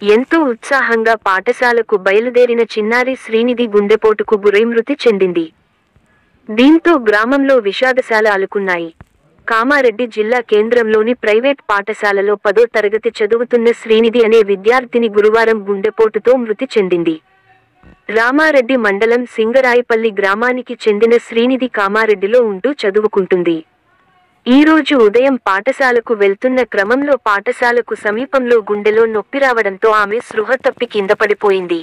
ఎంతో ఉత్సాహంగా పాఠశాలకు బయలుదేరిన చిన్నారి శ్రీనిధి గుండెపోటుకు గురై మృతి చెందింది. దీంతో గ్రామంలో విషాదశాల అలుకున్నాయి. కామారెడ్డి జిల్లా కేంద్రంలోని ప్రైవేట్ పాఠశాలలో 10వ తరగతి చదువుతున్న శ్రీనిధి అనే విద్యార్థిని గురువారం గుండెపోటుతో మృతి చెందింది. రామారెడ్డి మండలం సింగరాయిపల్లి గ్రామానికి చెందిన శ్రీనిధి కామారెడ్డిలో ఉంటూ చదువుకుంటుంది. ఈ రోజు ఉదయం పాఠశాలకు వెళ్తున్న క్రమంలో పాఠశాలకు సమీపంలో గుండెలో నొప్పి రావడంతో ఆమె స్పృహ తప్పి కింద పడిపోయింది.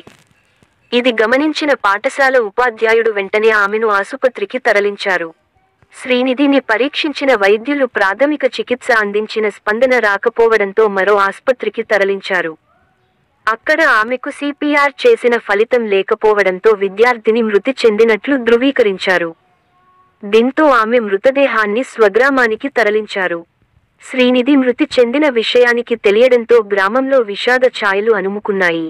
ఇది గమనించిన పాఠశాల ఉపాధ్యాయుడు వెంటనే ఆమెను ఆసుపత్రికి తరలించారు. శ్రీనిధిని పరీక్షించిన వైద్యులు ప్రాథమిక చికిత్స అందించిన స్పందన రాకపోవడంతో మరో ఆస్పత్రికి తరలించారు. అక్కడ ఆమెకు సిపిఆర్ చేసిన ఫలితం లేకపోవడంతో విద్యార్థిని మృతి చెందినట్లు ధృవీకరించారు. దీంతో ఆమె మృతదేహాన్ని స్వగ్రామానికి తరలించారు. శ్రీనిధి మృతి చెందిన విషయానికి తెలియడంతో గ్రామంలో విషాద ఛాయలు అలుముకున్నాయి.